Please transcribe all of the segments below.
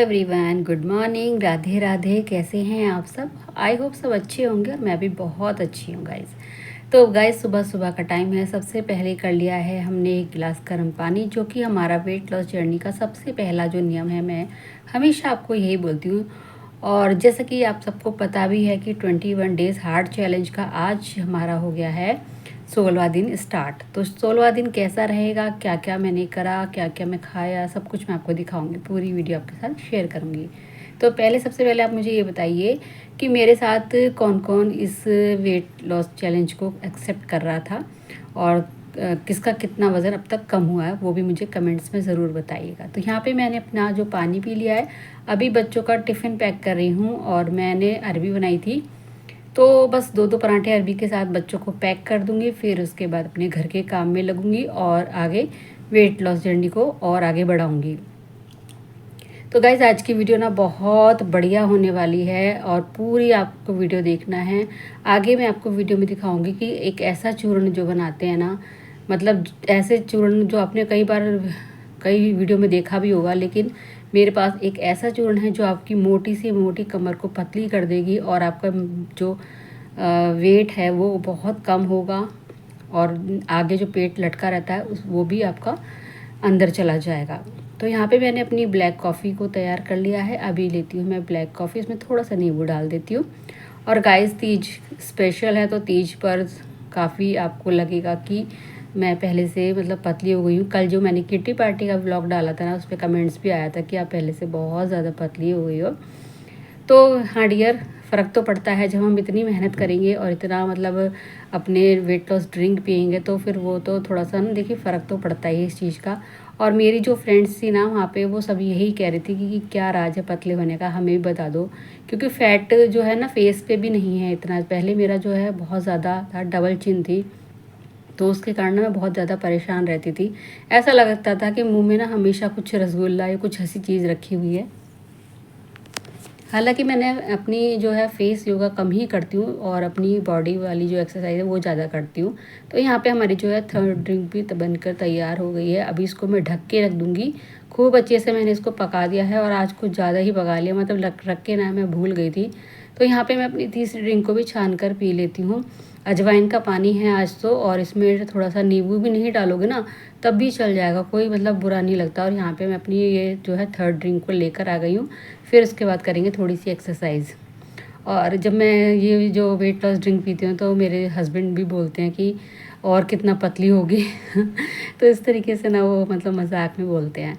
Everyone, good morning, Radhe Radhe. कैसे हैं आप सब? आई होप सब अच्छे होंगे और मैं भी बहुत अच्छी हूँ गाइस। तो गाइस सुबह सुबह का टाइम है। सबसे पहले कर लिया है हमने एक गिलास गर्म पानी, जो कि हमारा वेट लॉस जर्नी का सबसे पहला जो नियम है, मैं हमेशा आपको यही बोलती हूँ। और जैसा कि आप सबको पता भी है कि 21 डेज़ हार्ड चैलेंज का आज हमारा हो गया है 16वां दिन स्टार्ट। तो 16वां दिन कैसा रहेगा, क्या क्या मैंने करा, क्या क्या मैं खाया, सब कुछ मैं आपको दिखाऊंगी, पूरी वीडियो आपके साथ शेयर करूंगी। तो सबसे पहले आप मुझे ये बताइए कि मेरे साथ कौन कौन इस वेट लॉस चैलेंज को एक्सेप्ट कर रहा था और किसका कितना वज़न अब तक कम हुआ है, वो भी मुझे कमेंट्स में ज़रूर बताइएगा। तो यहाँ पे मैंने अपना जो पानी पी लिया है, अभी बच्चों का टिफ़िन पैक कर रही हूँ और मैंने अरबी बनाई थी, तो बस दो दो पराठे अरबी के साथ बच्चों को पैक कर दूंगी। फिर उसके बाद अपने घर के काम में लगूंगी और आगे वेट लॉस जर्नी को और आगे बढ़ाऊंगी। तो गाइज़ आज की वीडियो ना बहुत बढ़िया होने वाली है और पूरी आपको वीडियो देखना है। आगे मैं आपको वीडियो में दिखाऊंगी कि एक ऐसा चूर्ण जो बनाते हैं ना, मतलब ऐसे चूर्ण जो आपने कई बार कई वीडियो में देखा भी होगा, लेकिन मेरे पास एक ऐसा चूर्ण है जो आपकी मोटी सी मोटी कमर को पतली कर देगी और आपका जो वेट है वो बहुत कम होगा और आगे जो पेट लटका रहता है वो भी आपका अंदर चला जाएगा। तो यहाँ पे मैंने अपनी ब्लैक कॉफ़ी को तैयार कर लिया है। अभी लेती हूँ मैं ब्लैक कॉफ़ी, इसमें थोड़ा सा नींबू डाल देती हूँ। और गाइस तीज स्पेशल है, तो तीज पर काफ़ी आपको लगेगा कि मैं पहले से मतलब पतली हो गई हूँ। कल जो मैंने किटी पार्टी का व्लॉग डाला था ना, उस पर कमेंट्स भी आया था कि आप पहले से बहुत ज़्यादा पतली हो गई हो। तो हाँ डियर, फ़र्क तो पड़ता है जब हम इतनी मेहनत करेंगे और इतना मतलब अपने वेट लॉस ड्रिंक पियेंगे, तो फिर वो तो थोड़ा सा ना देखिए फ़र्क तो पड़ता ही है इस चीज़ का। और मेरी जो फ्रेंड्स थी ना वहाँ पे, वो सब यही कह रही थी कि क्या राज है पतले होने का, हमें भी बता दो। क्योंकि फैट जो है ना फेस पे भी नहीं है इतना। पहले मेरा जो है बहुत ज़्यादा था, डबल चिन थी, तो उसके कारण मैं बहुत ज़्यादा परेशान रहती थी। ऐसा लगता था कि मुँह में ना हमेशा कुछ रसगुल्ला या कुछ ऐसी चीज़ रखी हुई है। हालांकि मैंने अपनी जो है फेस योगा कम ही करती हूँ और अपनी बॉडी वाली जो एक्सरसाइज है वो ज़्यादा करती हूँ। तो यहाँ पे हमारी जो है थर्ड ड्रिंक भी बनकर तैयार हो गई है। अभी इसको मैं ढक के रख दूँगी। खूब अच्छे से मैंने इसको पका दिया है और आज कुछ ज़्यादा ही पका लिया, मतलब रख के ना मैं भूल गई थी। तो यहाँ पे मैं अपनी तीसरी ड्रिंक को भी छान कर पी लेती हूँ। अजवाइन का पानी है आज तो, और इसमें थोड़ा सा नींबू भी नहीं डालोगे ना तब भी चल जाएगा, कोई मतलब बुरा नहीं लगता। और यहाँ पे मैं अपनी ये जो है थर्ड ड्रिंक को लेकर आ गई हूँ। फिर उसके बाद करेंगे थोड़ी सी एक्सरसाइज। और जब मैं ये जो वेट लॉस ड्रिंक पीती हूँ तो मेरे हस्बैंड भी बोलते हैं कि और कितना पतली होगी तो इस तरीके से ना वो मतलब मजाक में बोलते हैं।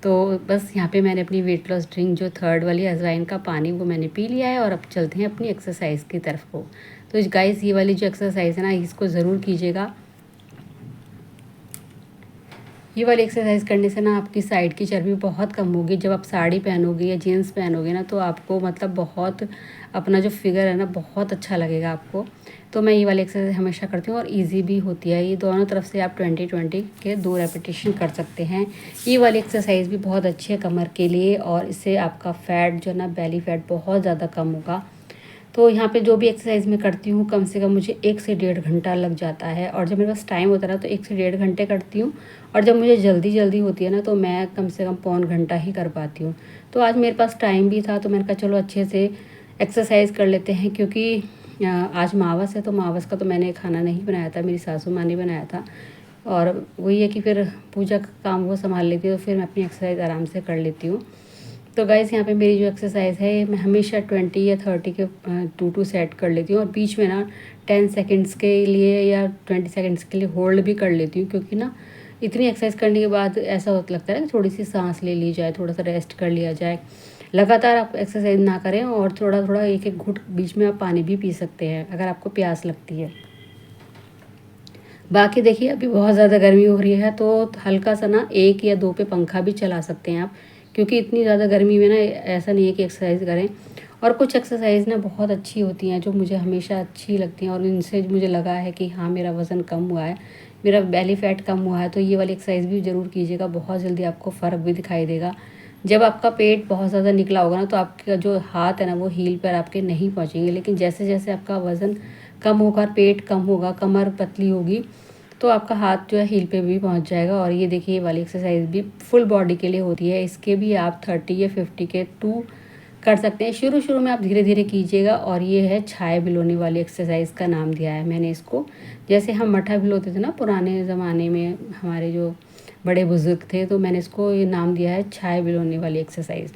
तो बस यहाँ पे मैंने अपनी वेट लॉस ड्रिंक जो थर्ड वाली अजवाइन का पानी वो मैंने पी लिया है और अब चलते हैं अपनी एक्सरसाइज की तरफ को। तो गाइस ये वाली जो एक्सरसाइज है ना, इसको ज़रूर कीजिएगा। ये वाली एक्सरसाइज करने से ना आपकी साइड की चर्बी बहुत कम होगी। जब आप साड़ी पहनोगे या जीन्स पहनोगे ना, तो आपको मतलब बहुत अपना जो फिगर है ना बहुत अच्छा लगेगा आपको। तो मैं ये वाली एक्सरसाइज हमेशा करती हूँ और इजी भी होती है। ये दोनों तरफ से आप 20-20 के 2 रेपिटेशन कर सकते हैं। ये वाली एक्सरसाइज भी बहुत अच्छी है कमर के लिए और इससे आपका फैट जो है ना, बेली फैट बहुत ज़्यादा कम होगा। तो यहाँ पे जो भी एक्सरसाइज मैं करती हूँ कम से कम मुझे 1 से 1.5 घंटा लग जाता है। और जब मेरे पास टाइम होता है ना तो 1 से 1.5 घंटे करती हूँ। और जब मुझे जल्दी जल्दी होती है ना तो मैं कम से कम पौन घंटा ही कर पाती हूँ। तो आज मेरे पास टाइम भी था तो मैंने कहा चलो अच्छे से एक्सरसाइज कर लेते हैं, क्योंकि आज मावस है। तो मावस का तो मैंने खाना नहीं बनाया था, मेरी सासू माँ ने बनाया था। और वही है कि फिर पूजा का काम वो संभाल लेती है, तो फिर मैं अपनी एक्सरसाइज आराम से कर लेती हूँ। तो गाइस यहाँ पे मेरी जो एक्सरसाइज है मैं हमेशा 20 या 30 के 2 सेट कर लेती हूँ और बीच में ना 10 सेकंड्स के लिए या 20 सेकंड्स के लिए होल्ड भी कर लेती हूँ, क्योंकि ना इतनी एक्सरसाइज करने के बाद ऐसा होता लगता है कि थोड़ी सी सांस ले ली जाए, थोड़ा सा रेस्ट कर लिया जाए। लगातार आप एक्सरसाइज ना करें और थोड़ा थोड़ा एक एक घुट बीच में आप पानी भी पी सकते हैं अगर आपको प्यास लगती है। बाकी देखिए अभी बहुत ज़्यादा गर्मी हो रही है तो हल्का सा ना 1 या 2 पे पंखा भी चला सकते हैं आप, क्योंकि इतनी ज़्यादा गर्मी में ना ऐसा नहीं है कि एक्सरसाइज करें। और कुछ एक्सरसाइज ना बहुत अच्छी होती हैं जो मुझे हमेशा अच्छी लगती हैं और इनसे मुझे लगा है कि हाँ मेरा वज़न कम हुआ है, मेरा बेली फैट कम हुआ है। तो ये वाली एक्सरसाइज भी ज़रूर कीजिएगा, बहुत जल्दी आपको फ़र्क भी दिखाई देगा। जब आपका पेट बहुत ज़्यादा निकला होगा ना तो आपका जो हाथ है ना वो हील पर आपके नहीं पहुँचेंगे, लेकिन जैसे जैसे आपका वज़न कम होगा, पेट कम होगा, कमर पतली होगी, तो आपका हाथ जो है हील पे भी पहुंच जाएगा। और ये देखिए ये वाली एक्सरसाइज भी फुल बॉडी के लिए होती है। इसके भी आप 30 या 50 के 2 कर सकते हैं। शुरू शुरू में आप धीरे धीरे कीजिएगा। और ये है छाया भिगोने वाली एक्सरसाइज का नाम दिया है मैंने इसको। जैसे हम मठा भिगोते थे ना पुराने ज़माने में, हमारे जो बड़े बुजुर्ग थे, तो मैंने इसको ये नाम दिया है छाया भिगोने वाली एक्सरसाइज।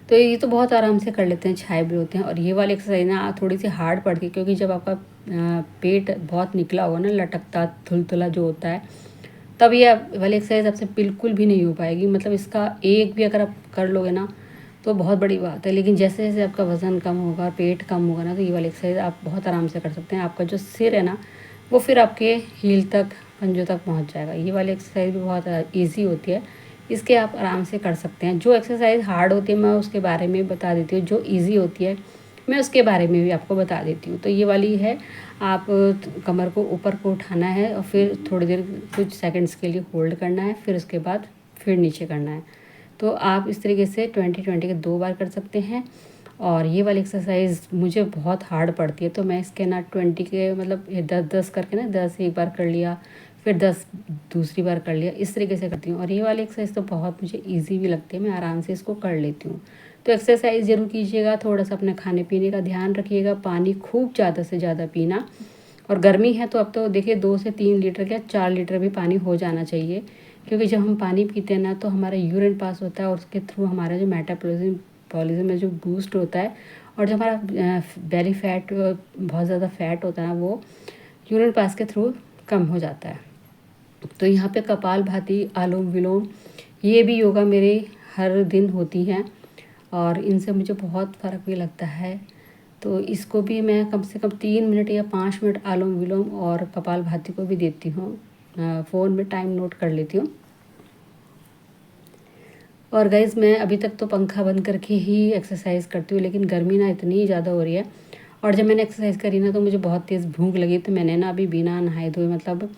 तो ये तो बहुत आराम से कर लेते हैं, छाया भी होते हैं। और ये वाली एक्सरसाइज ना थोड़ी सी हार्ड पड़ती है, क्योंकि जब आपका पेट बहुत निकला होगा ना, लटकता थुलथुला जो होता है, तब ये वाली एक्सरसाइज आपसे बिल्कुल भी नहीं हो पाएगी। मतलब इसका एक भी अगर आप कर लोगे ना तो बहुत बड़ी बात है। लेकिन जैसे जैसे आपका वज़न कम होगा, पेट कम होगा ना, तो ये वाली एक्सरसाइज आप बहुत आराम से कर सकते हैं। आपका जो सिर है ना वो फिर आपके हील तक, पंजों तक पहुँच जाएगा। ये वाली एक्सरसाइज भी बहुत ईजी होती है, इसके आप आराम से कर सकते हैं। जो एक्सरसाइज हार्ड होती है मैं उसके बारे में बता देती हूँ, जो ईजी होती है मैं उसके बारे में भी आपको बता देती हूँ। तो ये वाली है, आप कमर को ऊपर को उठाना है और फिर थोड़ी देर कुछ सेकंड्स के लिए होल्ड करना है, फिर उसके बाद फिर नीचे करना है। तो आप इस तरीके से 20-20 के 2 बार कर सकते हैं। और ये वाली एक्सरसाइज मुझे बहुत हार्ड पड़ती है, तो मैं इसके ना 20 के मतलब 10-10 करके ना 10 एक बार कर लिया, फिर 10 दूसरी बार कर लिया, इस तरीके से करती हूँ। और ये वाली एक्सरसाइज तो बहुत मुझे ईजी भी लगती है, मैं आराम से इसको कर लेती हूँ। तो एक्सरसाइज ज़रूर कीजिएगा, थोड़ा सा अपने खाने पीने का ध्यान रखिएगा, पानी खूब ज़्यादा से ज़्यादा पीना। और गर्मी है तो अब तो देखिए 2 से 3 लीटर क्या 4 लीटर भी पानी हो जाना चाहिए, क्योंकि जब हम पानी पीते हैं ना तो हमारा यूरिन पास होता है और उसके थ्रू हमारा जो मेटाबॉलिज्म में जो बूस्ट होता है, और जो हमारा बेली फैट बहुत ज़्यादा फैट होता है ना वो यूरिन पास के थ्रू कम हो जाता है। तो यहाँ पे कपालभाति, अनुलोम विलोम, ये भी योगा मेरे हर दिन होती हैं और इनसे मुझे बहुत फ़र्क भी लगता है। तो इसको भी मैं कम से कम 3 मिनट या 5 मिनट अनुलोम विलोम और कपालभाति को भी देती हूँ, फ़ोन में टाइम नोट कर लेती हूँ। और गाइज़ मैं अभी तक तो पंखा बंद करके ही एक्सरसाइज करती हूँ, लेकिन गर्मी ना इतनी ज़्यादा हो रही है। और जब मैंने एक्सरसाइज करी ना तो मुझे बहुत तेज़ भूख लगी, तो मैंने ना अभी बिना नहाए धोए मतलब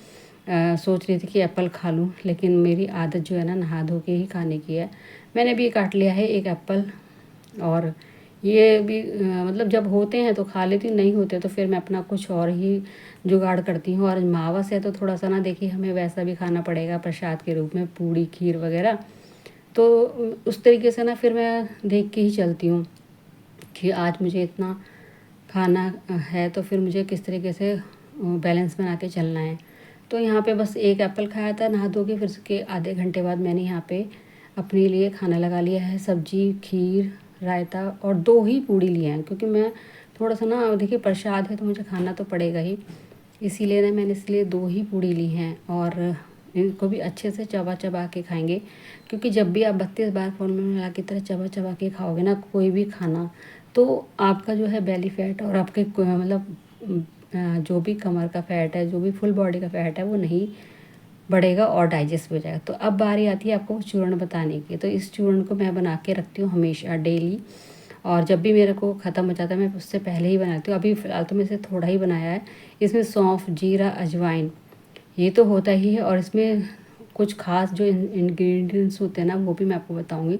सोच रही थी कि एप्पल खा लूँ, लेकिन मेरी आदत जो है ना नहा धो के ही खाने की है। मैंने भी काट लिया है एक एप्पल। और ये भी मतलब जब होते हैं तो खा लेती हूँ, नहीं होते तो फिर मैं अपना कुछ और ही जुगाड़ करती हूँ। और अमावस है तो थोड़ा सा ना देखिए हमें वैसा भी खाना पड़ेगा प्रसाद के रूप में, पूड़ी खीर वगैरह। तो उस तरीके से ना फिर मैं देख के ही चलती हूँ कि आज मुझे इतना खाना है, तो फिर मुझे किस तरीके से बैलेंस बना के चलना है। तो यहाँ पे बस एक एप्पल खाया था नहा धो के, फिर उसके आधे घंटे बाद मैंने यहाँ पे अपने लिए खाना लगा लिया है, सब्जी, खीर, रायता और 2 ही पूड़ी लिए हैं, क्योंकि मैं थोड़ा सा ना देखिए प्रसाद है तो मुझे खाना तो पड़ेगा ही, इसीलिए ना मैंने इसलिए 2 ही पूड़ी ली हैं। और इनको भी अच्छे से चबा चबा के खाएंगे, क्योंकि जब भी आप 32 बार फॉर्मूला की तरह चबा चबा के खाओगे ना कोई भी खाना, तो आपका जो है बेली फैट और आपके मतलब जो भी कमर का फैट है, जो भी फुल बॉडी का फैट है, वो नहीं बढ़ेगा और डाइजेस्ट हो जाएगा। तो अब बारी आती है आपको चूर्ण बताने की। तो इस चूर्ण को मैं बना के रखती हूँ हमेशा डेली, और जब भी मेरे को ख़त्म हो जाता है मैं उससे पहले ही बनाती हूँ। अभी फ़िलहाल तो मैंने थोड़ा ही बनाया है। इसमें सौंफ, जीरा, अजवाइन ये तो होता ही है, और इसमें कुछ खास जो इंग्रेडिएंट्स होते हैं ना वो भी मैं आपको बताऊंगी।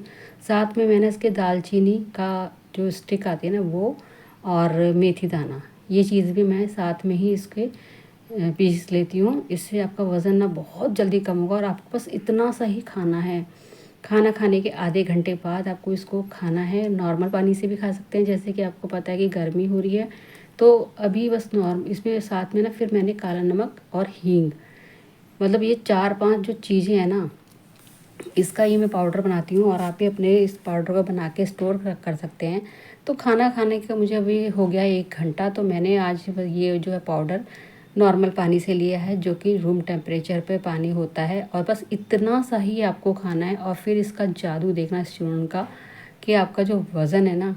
साथ में मैंने इसके दालचीनी का जो स्टिक आती है ना वो, और मेथी दाना, ये चीज़ भी मैं साथ में ही इसके पीस लेती हूँ। इससे आपका वज़न ना बहुत जल्दी कम होगा। और आपको बस इतना सा ही खाना है, खाना खाने के आधे घंटे बाद आपको इसको खाना है। नॉर्मल पानी से भी खा सकते हैं, जैसे कि आपको पता है कि गर्मी हो रही है, तो अभी बस इसमें साथ में ना फिर मैंने काला नमक और हींग, मतलब ये 4-5 जो चीज़ें हैं ना, इसका ये मैं पाउडर बनाती हूँ। और आप भी अपने इस पाउडर को बना के स्टोर कर सकते हैं। तो खाना खाने का मुझे अभी हो गया 1 घंटा, तो मैंने आज ये जो है पाउडर नॉर्मल पानी से लिया है, जो कि रूम टेम्परेचर पे पानी होता है, और बस इतना सा ही आपको खाना है। और फिर इसका जादू देखना इस चूर्ण का, कि आपका जो वज़न है ना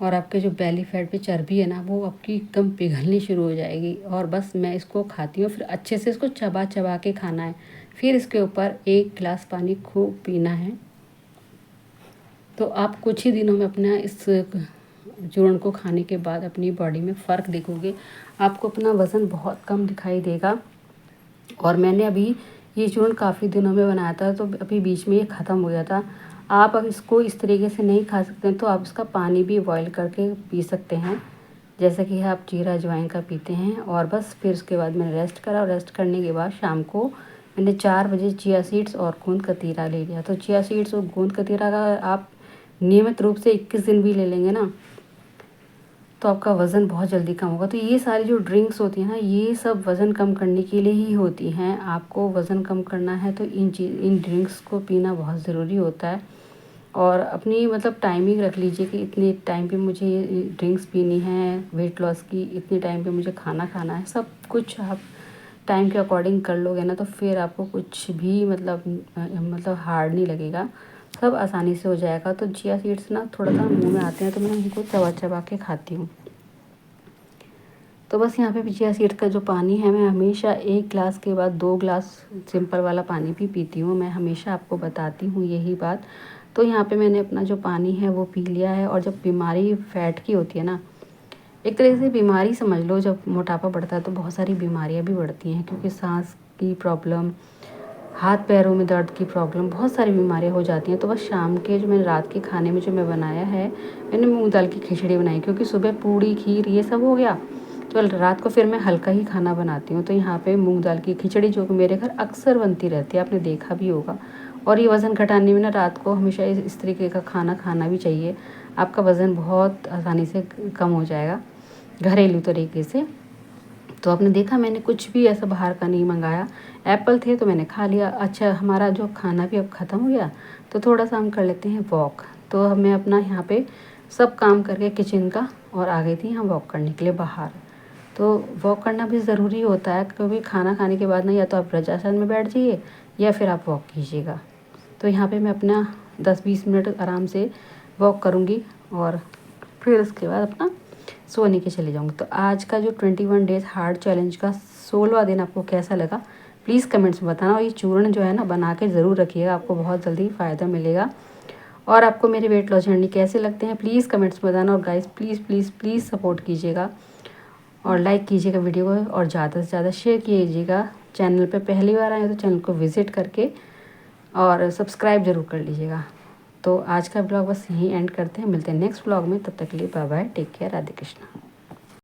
और आपके जो बेली फैट पे चर्बी है ना वो आपकी एकदम पिघलनी शुरू हो जाएगी। और बस मैं इसको खाती हूँ, फिर अच्छे से इसको चबा चबा के खाना है, फिर इसके ऊपर 1 गिलास पानी खूब पीना है। तो आप कुछ ही दिनों में अपना इस चूर्ण को खाने के बाद अपनी बॉडी में फ़र्क देखोगे, आपको अपना वज़न बहुत कम दिखाई देगा। और मैंने अभी ये चूर्ण काफ़ी दिनों में बनाया था, तो अभी बीच में ये ख़त्म हो गया था। आप अब इसको इस तरीके से नहीं खा सकते हैं, तो आप इसका पानी भी बॉयल करके पी सकते हैं। जैसे कि आप जीरा अजवाइन का पीते हैं। और बस फिर उसके बाद मैंने रेस्ट करा और रेस्ट करने के बाद शाम को मैंने 4 बजे चिया सीड्स और गोंद कतीरा ले लिया। तो चिया सीड्स और गोंद कतीरा का आप नियमित रूप से 21 दिन भी ले लेंगे ना, तो आपका वज़न बहुत जल्दी कम होगा। तो ये सारी जो ड्रिंक्स होती हैं ना, ये सब वज़न कम करने के लिए ही होती हैं। आपको वज़न कम करना है तो इन ड्रिंक्स को पीना बहुत ज़रूरी होता है। और अपनी मतलब टाइमिंग रख लीजिए कि इतने टाइम पे मुझे ये ड्रिंक्स पीनी है वेट लॉस की, इतने टाइम पे मुझे खाना खाना है। सब कुछ आप टाइम के अकॉर्डिंग कर लोगे ना, तो फिर आपको कुछ भी मतलब हार्ड नहीं लगेगा, सब आसानी से हो जाएगा। तो चिया सीड्स ना थोड़ा सा मुँह में आते हैं तो मैं उनको चबा चबा के खाती हूँ। तो बस यहाँ पे चिया सीड्स का जो पानी है, मैं हमेशा 1 गिलास के बाद 2 गिलास सिंपल वाला पानी भी पीती हूँ। मैं हमेशा आपको बताती हूँ यही बात। तो यहाँ पे मैंने अपना जो पानी है वो पी लिया है। और जब बीमारी फैट की होती है ना, एक तरह से बीमारी समझ लो, जब मोटापा बढ़ता है तो बहुत सारी बीमारियाँ भी बढ़ती हैं, क्योंकि सांस की प्रॉब्लम, हाथ पैरों में दर्द की प्रॉब्लम, बहुत सारी बीमारियाँ हो जाती हैं। तो बस शाम के जो मैंने रात के खाने में जो मैं बनाया है, मैंने मूंग दाल की खिचड़ी बनाई, क्योंकि सुबह पूड़ी खीर ये सब हो गया, तो रात को फिर मैं हल्का ही खाना बनाती हूँ। तो यहाँ पे मूंग दाल की खिचड़ी जो कि मेरे घर अक्सर बनती रहती है, आपने देखा भी होगा। और ये वज़न घटाने में ना रात को हमेशा इस तरीके का खाना खाना भी चाहिए। आपका वज़न बहुत आसानी से कम हो जाएगा घरेलू तरीके से। तो आपने देखा मैंने कुछ भी ऐसा बाहर का नहीं मंगाया। एप्पल थे तो मैंने खा लिया। अच्छा, हमारा जो खाना भी अब ख़त्म हो गया, तो थोड़ा सा हम कर लेते हैं वॉक। तो अब मैं अपना यहाँ पे सब काम करके किचन का और आ गई थी यहाँ वॉक करने के लिए बाहर। तो वॉक करना भी ज़रूरी होता है, क्योंकि खाना खाने के बाद ना या तो आप वृद्धासन में बैठ जाइए या फिर आप वॉक कीजिएगा। तो यहाँ पे मैं अपना 10-20 मिनट आराम से वॉक करूँगी और फिर उसके बाद अपना सोने के चले जाऊँगी। तो आज का जो 21 डेज़ हार्ड चैलेंज का 16वां दिन आपको कैसा लगा, प्लीज़ कमेंट्स में बताना। और ये चूर्ण जो है ना, बना के ज़रूर रखिएगा, आपको बहुत जल्दी फ़ायदा मिलेगा। और आपको मेरे वेट लॉस जर्नी कैसे लगते हैं, प्लीज़ कमेंट्स में बताना। और guys please please please support कीजिएगा और लाइक कीजिएगा वीडियो को, और ज़्यादा से ज़्यादा शेयर कीजिएगा। चैनल पे पहली बार आए तो चैनल को विज़िट करके और सब्सक्राइब ज़रूर कर लीजिएगा। तो आज का ब्लॉग बस यहीं एंड करते हैं, मिलते हैं नेक्स्ट ब्लॉग में। तब तक के लिए bye bye, take care, Radhe Krishna.